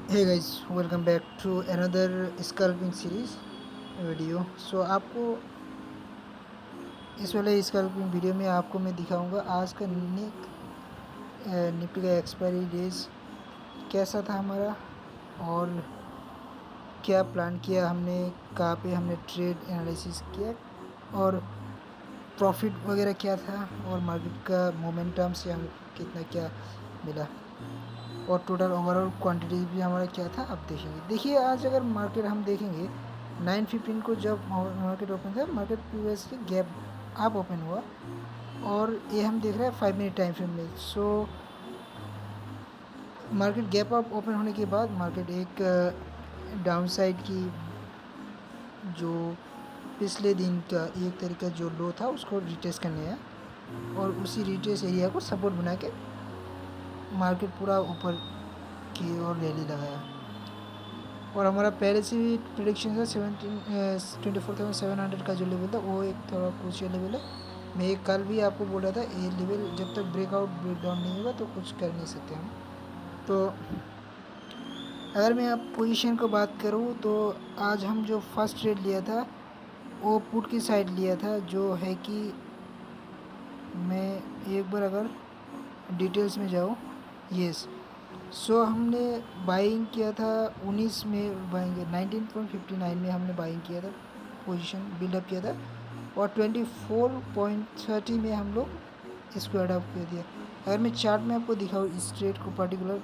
Hey guys, welcome back to another scalping series video. So आपको इस वाले sculpting video में आपको मैं दिखाऊंगा आज का निफ्टी का एक्सपायरी डेज कैसा था हमारा, और क्या प्लान किया हमने, कहाँ पे हमने ट्रेड एनालिसिस किया, और प्रॉफिट वगैरह क्या था, और मार्केट का मोमेंटम से हम कितना क्या मिला, और टोटल ओवरऑल क्वांटिटी भी हमारा क्या था अब देखेंगे। देखिए, आज अगर मार्केट हम देखेंगे 9:15 को जब मार्केट ओपन था, market previously gap up open हुआ, और ये हम देख रहे हैं 5 मिनट टाइम फ्रेम में। So market gap up open होने के बाद मार्केट एक डाउन साइड की जो पिछले दिन का एक तरीका जो लो था उसको रिटेस्ट करने आया, और उसी रिटेस्ट एरिया को सपोर्ट बना के मार्केट पूरा ऊपर की ओर रैली लगाया। और हमारा पहले से भी प्रिडिक्शन था 24,700 का जो लेवल था वो एक थोड़ा क्रूशियल लेवल है। मैं कल भी आपको बोल रहा था ये लेवल जब तक ब्रेकडाउन नहीं होगा तो कुछ कर नहीं सकते हम। तो अगर मैं आप पोजीशन को बात करूँ तो आज हम जो फर्स्ट ट्रेड लिया था वो पुट की साइड लिया था, जो है कि मैं एक बार अगर डिटेल्स में जाऊँ, यस। सो हमने बाइंग किया था 19 में, बाइंग 19.59 में हमने बाइंग किया था, पोजीशन बिल्डअप किया था, और 24.30 में हम लोग इसको अडॉप्ट कर दिया। अगर मैं चार्ट में आपको दिखाऊँ इस ट्रेड को पर्टिकुलर,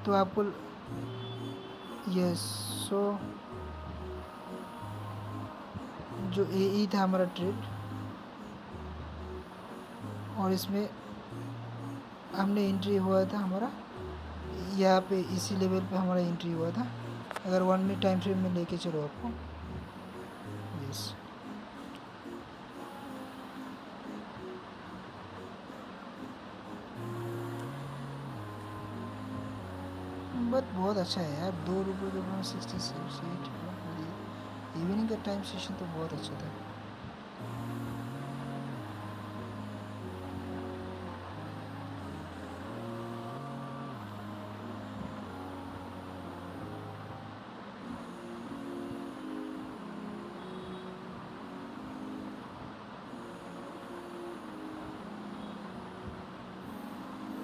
तो आपको यस। सो जो यही था हमारा ट्रेड, और इसमें हमने एंट्री हुआ था हमारा यहाँ पे, इसी लेवल पे हमारा एंट्री हुआ था। अगर 1 मिनट टाइम फ्रेम में लेके चलो आपको, यस। बट बहुत अच्छा है यार, 2 रुपये का 67 इवनिंग का टाइम सेशन तो बहुत अच्छा था।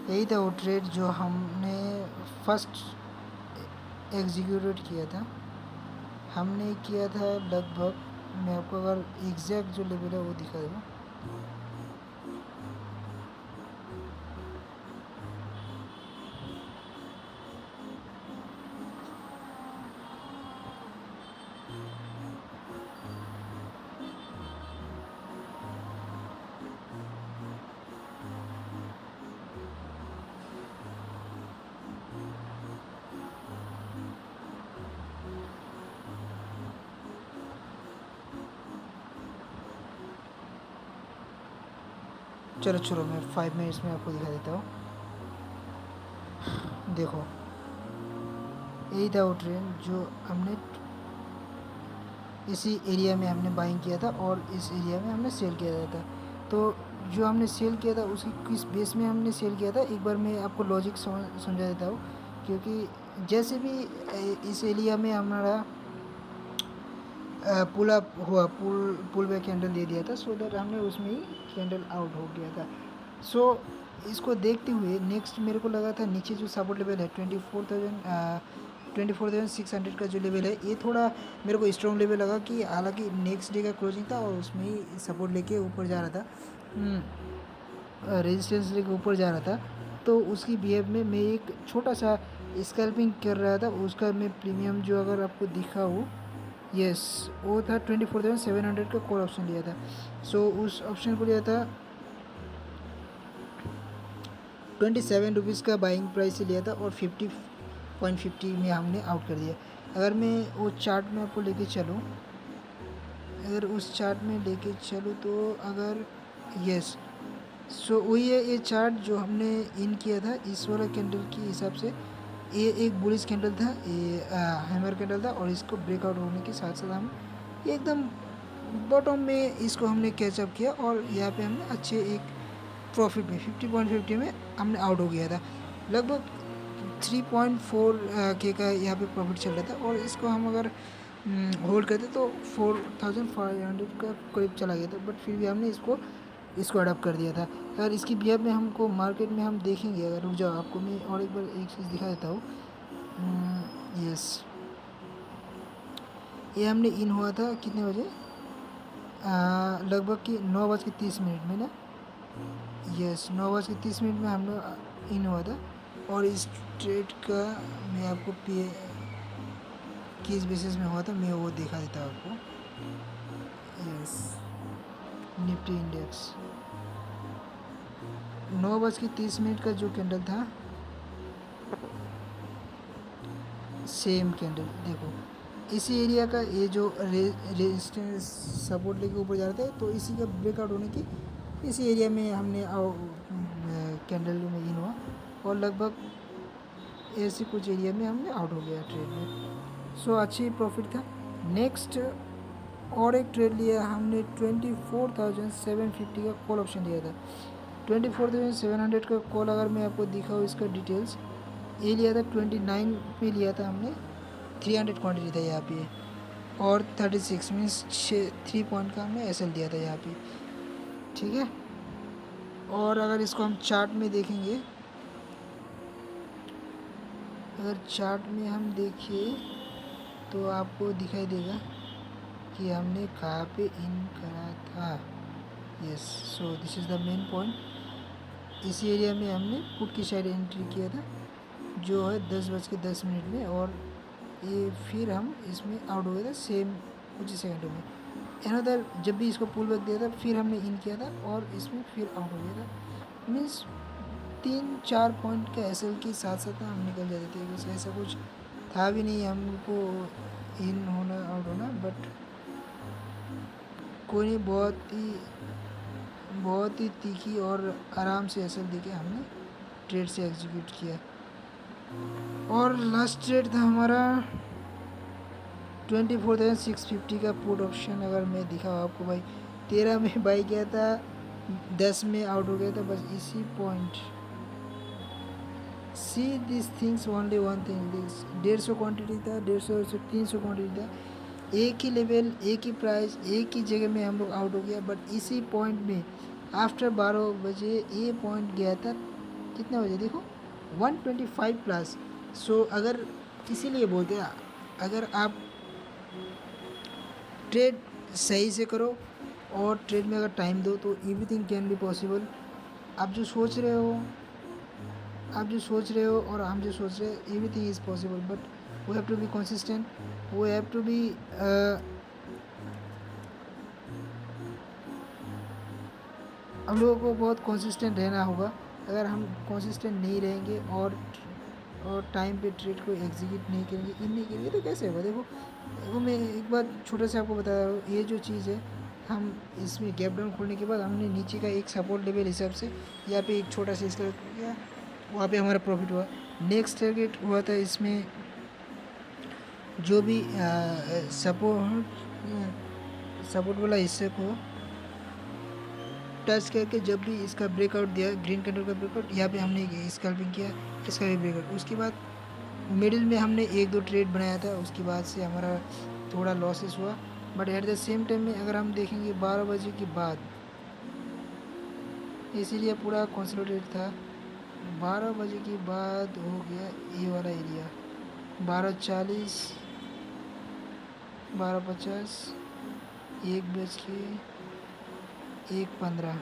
यही था वो ट्रेड जो हमने फर्स्ट एग्जीक्यूट किया था। हमने किया था लगभग, मैं आपको अगर एग्जैक्ट जो लेवल है वो दिखा दूँ। चलो चलो, मैं 5 मिनट्स में आपको दिखा देता हूँ। देखो, यही था वो ट्रेड जो हमने इसी एरिया में हमने बाइंग किया था, और इस एरिया में हमने सेल किया था। तो जो हमने सेल किया था उसकी किस बेस में हमने सेल किया था, एक बार मैं आपको लॉजिक समझा देता हूँ। क्योंकि जैसे भी इस एरिया में हमारा पुल अप हुआ, पुल बैक कैंडल दे दिया था, सो दैट हमने उसमें ही कैंडल आउट हो गया था। सो इसको देखते हुए नेक्स्ट मेरे को लगा था नीचे जो सपोर्ट लेवल है 24,600 का जो लेवल है, ये थोड़ा मेरे को स्ट्रॉन्ग लेवल लगा। कि हालांकि नेक्स्ट डे का क्लोजिंग था और उसमें ही सपोर्ट लेके ऊपर जा रहा था, रेजिस्टेंस लेके ऊपर जा रहा था। तो उसकी बिहेव में मैं एक छोटा सा स्कैल्पिंग कर रहा था। उसका मैं प्रीमियम जो अगर आपको दिखा हो, यस, वो था 24,700 का कॉल ऑप्शन लिया था। सो उस ऑप्शन को लिया था 27 रुपीज़ का बाइंग प्राइस से लिया था, और 50.50 में हमने आउट कर दिया। अगर मैं वो चार्ट में आपको लेके चलूँ, अगर उस चार्ट में लेके चलूँ तो अगर, यस, सो वही है ये चार्ट जो हमने इन किया था इस वाला कैंडल के हिसाब से। ये एक बुलिश कैंडल था, ये हैमर कैंडल था, और इसको ब्रेकआउट होने के साथ साथ हम एकदम बॉटम में इसको हमने कैचअप किया, और यहाँ पे हमने अच्छे एक प्रॉफिट में 50.50 में हमने आउट हो गया था। लगभग 3.4 के का यहाँ पे प्रॉफिट चल रहा था, और इसको हम अगर होल्ड करते तो 4500 का करीब चला गया था, बट फिर भी हमने इसको अडॉप्ट कर दिया था। अगर इसकी बिहेव में हमको मार्केट में हम देखेंगे, अगर रुक जाओ आपको मैं और एक बार एक चीज़ दिखा देता हूँ। यस, ये हमने इन हुआ था कितने बजे, लगभग कि 9:30 में ना। यस, 9:30 में हमने इन हुआ था, और इस ट्रेड का मैं आपको किस बेसिस में हुआ था मैं वो दिखा देता हूँ आपको। यस, निफ्टी इंडेक्स 9:30 का जो कैंडल था, सेम कैंडल देखो, इसी एरिया का ये जो रेजिस्टेंस सपोर्ट लेके ऊपर जा रहा था, तो इसी का ब्रेकआउट होने की इसी एरिया में हमने कैंडल में इन हुआ, और लगभग ऐसे कुछ एरिया में हमने आउट हो गया ट्रेड में। सो अच्छी प्रॉफिट था। नेक्स्ट और एक ट्रेड लिया हमने 24,750 का कॉल ऑप्शन लिया था। 24,700 का कॉल अगर मैं आपको दिखाऊँ इसका डिटेल्स, ये लिया था 29 पे लिया था हमने, 300 क्वांटिटी था यहाँ पे, और 36 मीन्स 3 पॉइंट का हमने एसएल दिया था यहाँ पे, ठीक है। और अगर इसको हम चार्ट में देखेंगे, अगर चार्ट में हम देखें तो आपको दिखाई देगा कि हमने कहाँ पे इन करा था। Yes, so this is the main point. इसी एरिया में हमने पुट की साइड एंट्री किया था, जो है 10:10 में, और ये फिर हम इसमें आउट हो गए थे सेम कुछ ही सेकंडों में। अनदर जब भी इसको पुल बैक दिया था, फिर हमने इन किया था और इसमें फिर आउट हो गया था। मीन्स 3-4 पॉइंट के एसएल के साथ साथ हम निकल जाते थे, बस ऐसा कुछ था भी नहीं हमको इन होना आउट होना, बट कोई नहीं, बहुत ही तीखी और आराम से एसएल देके हमने ट्रेड से एग्जीक्यूट किया। और लास्ट ट्रेड था हमारा 24,650 का पुट ऑप्शन। अगर मैं दिखाऊँ आपको भाई, 13 में बाई किया था, 10 में आउट हो गया था, बस इसी point. See this things only one thing, this 150 quantity था, 150 से 300 क्वान्टिटी था, एक ही लेवल, एक ही प्राइस, एक ही जगह में हम लोग आउट हो गया। बट इसी पॉइंट में आफ्टर 12 बजे ये पॉइंट गया था, कितने बजे देखो, 125 प्लस। सो अगर इसीलिए बोलते हैं, अगर आप ट्रेड सही से करो और ट्रेड में अगर टाइम दो तो एवरीथिंग कैन बी पॉसिबल। आप जो सोच रहे हो और हम जो सोच रहे हैं, everything is possible, but we have to be consistent, we have to be हम लोगों को बहुत कंसिस्टेंट रहना होगा। अगर हम कंसिस्टेंट नहीं रहेंगे और टाइम पे ट्रेड को एग्जीक्यूट नहीं करेंगे, इन नहीं करेंगे, तो कैसे होगा। देखो मैं एक बात छोटा सा आपको बता रहा हूँ, ये जो चीज़ है, हम इसमें गैप डाउन खोलने के बाद हमने नीचे का एक सपोर्ट लेवल हिसाब से यहाँ पे एक छोटा सा इसका किया, वहाँ पे हमारा प्रॉफिट हुआ। नेक्स्ट टारगेट हुआ था इसमें जो भी सपोर्ट वाला हिस्से को टच करके जब भी इसका ब्रेकआउट दिया, ग्रीन कैंडल का ब्रेकआउट, यहाँ पे हमने स्कैल्पिंग किया, इसका भी ब्रेकआउट। उसके बाद मिडिल में हमने 1-2 ट्रेड बनाया था, उसके बाद से हमारा थोड़ा लॉसेस हुआ। But at the same time में अगर हम देखेंगे 12 बजे के बाद, इसीलिए पूरा कंसोलिडेट था। 12 बजे के बाद हो गया ये वाला एरिया, 12:40, 12:50, 1:15,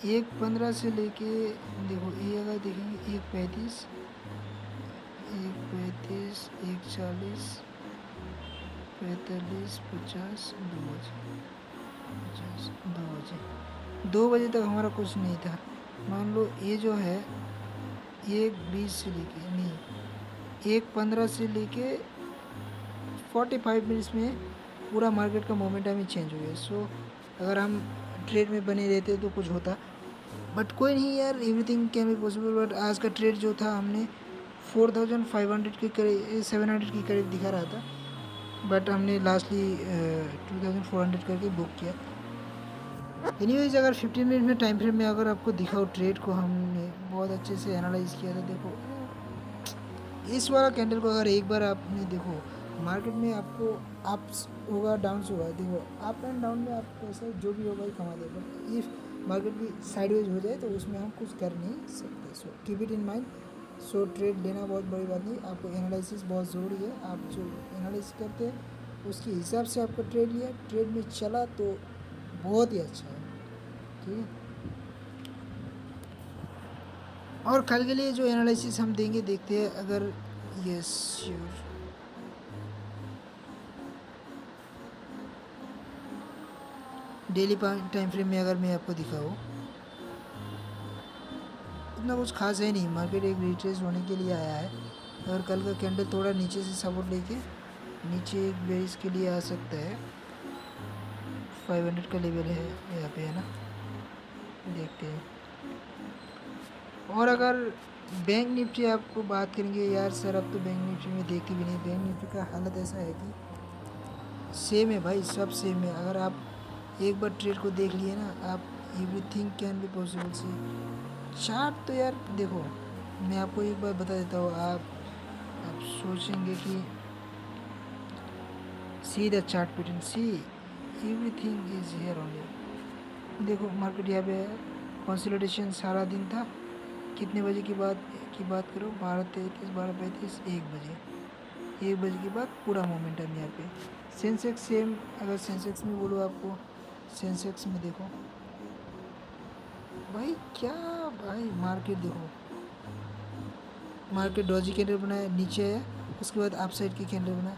1:15 से लेके देखो, ये अगर देखेंगे 1:35, 1:40, 45, 50, 2 बजे तक हमारा कुछ नहीं था। मान लो ये जो है 1:20 से लेके नहीं, 1:15 से लेके 45 मिनट्स में पूरा मार्केट का मोमेंटम ही चेंज हो गया। सो अगर हम ट्रेड में बने रहते तो कुछ होता, बट कोई नहीं यार, everything can be possible. But आज का ट्रेड जो था, हमने 4,500 के करीब, 700 के करीब दिखा रहा था, बट हमने लास्टली 2,400 करके बुक किया। एनीवेज अगर 15 मिनट में टाइम फ्रेम में अगर आपको दिखाओ ट्रेड को हमने बहुत अच्छे से एनालाइज किया था। देखो इस वाला कैंडल को अगर एक बार आपने देखो मार्केट में आपको अप्स होगा डाउन्स होगा, देखो अप एंड डाउन में आप पैसा जो भी होगा ही कमा दे, बट इफ मार्केट भी साइडवेज हो जाए तो उसमें हम कुछ कर नहीं सकते। So keep it in mind. So trade लेना बहुत बड़ी बात नहीं, आपको एनालिसिस बहुत ज़रूरी है। आप जो एनालिसिस करते हैं उसके हिसाब से आपका ट्रेड लिया, ट्रेड में चला तो बहुत ही अच्छा है, ठीक है। और कल के लिए जो एनालिसिस हम देंगे देखते हैं अगर yes sure. Daily time frame में अगर मैं आपको दिखाऊँ इतना कुछ खास है नहीं, मार्केट एक रिट्रेस होने के लिए आया है। अगर कल का कैंडल थोड़ा नीचे से सपोर्ट लेके नीचे एक बेरिस के लिए आ सकता है। 500 का लेवल है यहाँ पे, है ना, देखते हैं। और अगर बैंक निफ्टी आपको बात करेंगे यार सर, अब तो बैंक निफ्टी में देखते भी नहीं। बैंक निफ्टी का हालत ऐसा है कि सेम है भाई, सब सेम है। अगर आप एक बार ट्रेड को देख लिए ना, आप एवरीथिंग कैन बी पॉसिबल से। चार्ट तो यार देखो मैं आपको एक बार बता देता हूँ, आप सोचेंगे कि see the chart pattern, see everything is here only. देखो मार्केट यहाँ पे कंसोलिडेशन सारा दिन था। कितने बजे की बात करो, 12:33, 12:35, 1 बजे के बाद पूरा मोमेंटम यहाँ पे। सेंसेक्स सेम, अगर सेंसेक्स में बोलो आपको, सेंसेक्स में देखो भाई क्या, भाई मार्केट देखो, मार्केट डॉजी कैंडल बनाया नीचे है, उसके बाद अप साइड की कैंडल बनाया।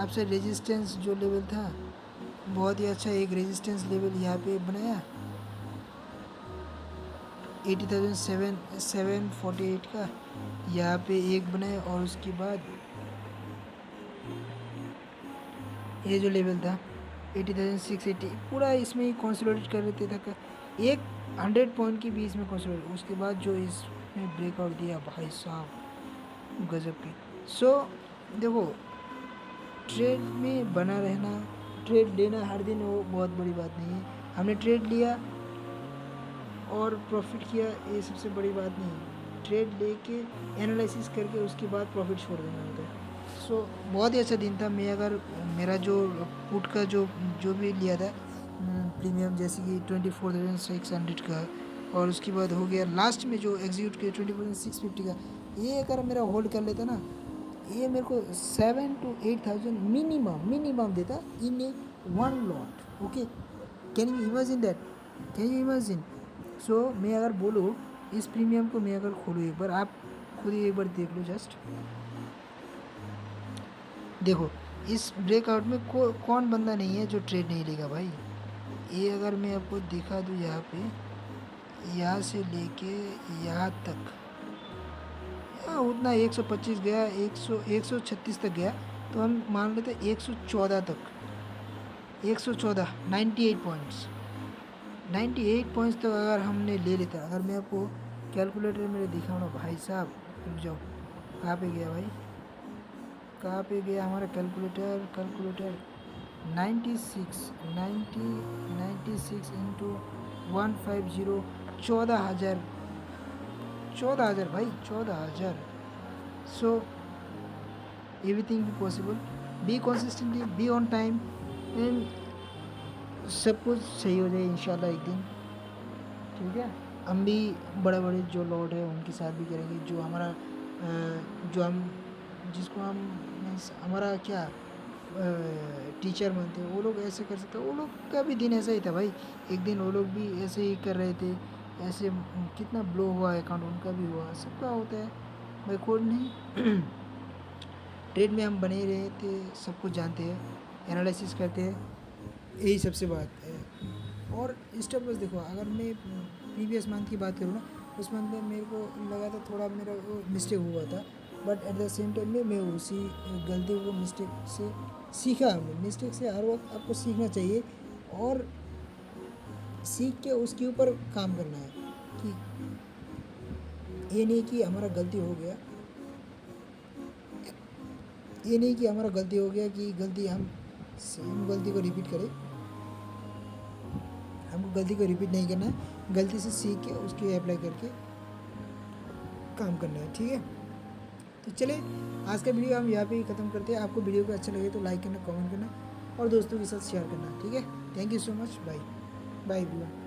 अप साइड रेजिस्टेंस जो लेवल था बहुत ही अच्छा, एक रेजिस्टेंस लेवल यहाँ पे बनाया 80,748 का, यहाँ पे एक बनाया। और उसके बाद ये जो लेवल था 80,680 पूरा इसमें ही कंसोलिडेट कर लेते तक, एक 100 पॉइंट की बीच में कंसोलिडेट। उसके बाद जो इसमें ब्रेकआउट दिया भाई साहब गजब की। सो देखो ट्रेड में बना रहना, ट्रेड लेना हर दिन वो बहुत बड़ी बात नहीं है। हमने ट्रेड लिया और प्रॉफिट किया, ये सबसे बड़ी बात नहीं है। ट्रेड लेके एनालिसिस करके उसके बाद प्रॉफिट छोड़ देना होता है। सो बहुत ही अच्छा दिन था। मैं अगर मेरा जो पुट का जो भी लिया था प्रीमियम, जैसे कि 24,600 का, और उसके बाद हो गया लास्ट में जो एग्जीक्यूट किया 24,650 का, ये अगर मेरा होल्ड कर लेता ना, ये मेरे को 7 to 8,000 मिनिमम देता in a one lot. Okay, can you imagine that, can you imagine. So मैं अगर बोलूँ इस प्रीमियम को मैं अगर खोलूँ एक बार, आप खुद ही एक बार देख लो जस्ट। देखो इस ब्रेकआउट में कौन बंदा नहीं है जो ट्रेड नहीं लेगा भाई। ये अगर मैं आपको दिखा दूँ यहाँ पे, यहाँ से लेके यहाँ तक, हाँ उतना 125 गया, 136 तक गया, तो हम मान लेते 114 तक, 114 98 पॉइंट्स, 98 पॉइंट्स तक अगर हमने ले लेता। अगर मैं आपको कैलकुलेटर मेरे दिखाऊँ ना भाई साहब, रुक जाओ, कहाँ पे गया भाई, कहाँ पे गया हमारा कैलकुलेटर 96 इंटू 150, 14,000, 14,000 भाई, 14,000। सो एवरीथिंग भी possible, be consistently, be on time, and सब कुछ सही हो जाए इंशाल्लाह एक दिन, ठीक है। हम भी बड़े बड़े जो लॉर्ड है उनके साथ भी करेंगे, जो हमारा जो हम जिसको हम मीन्स हमारा क्या टीचर मानते हैं, वो लोग ऐसे कर सकते हैं। वो लोग का भी दिन ऐसा ही था भाई, एक दिन वो लोग भी ऐसे ही कर रहे थे, ऐसे कितना ब्लो हुआ अकाउंट उनका भी हुआ, सबका होता है भाई, कोड नहीं। ट्रेड में हम बने रहे थे, सब कुछ जानते हैं, एनालिसिस करते हैं, यही सबसे बात है। और स्टेप बस देखो, अगर मैं प्रीवियस मंथ की बात करूँ ना, उस मंथ में मेरे को लगा था थोड़ा मेरा वो मिस्टेक हुआ था, but at the same time में मैं उसी गलती को, मिस्टेक से सीखा। हमने मिस्टेक से हर वक्त आपको सीखना चाहिए, और सीख के उसके ऊपर काम करना है, कि ये नहीं कि हमारा गलती हो गया, ये नहीं कि हमारा गलती हो गया कि गलती हम सेम गलती को रिपीट करें। हमको गलती को रिपीट नहीं करना है, गलती से सीख के उसकी अप्लाई करके काम करना है, ठीक है। तो चलिए आज का वीडियो हम यहाँ पे ही ख़त्म करते हैं। आपको वीडियो को अच्छा लगे तो लाइक करना, कमेंट करना और दोस्तों के साथ शेयर करना, ठीक है। Thank you so much, bye bye everyone.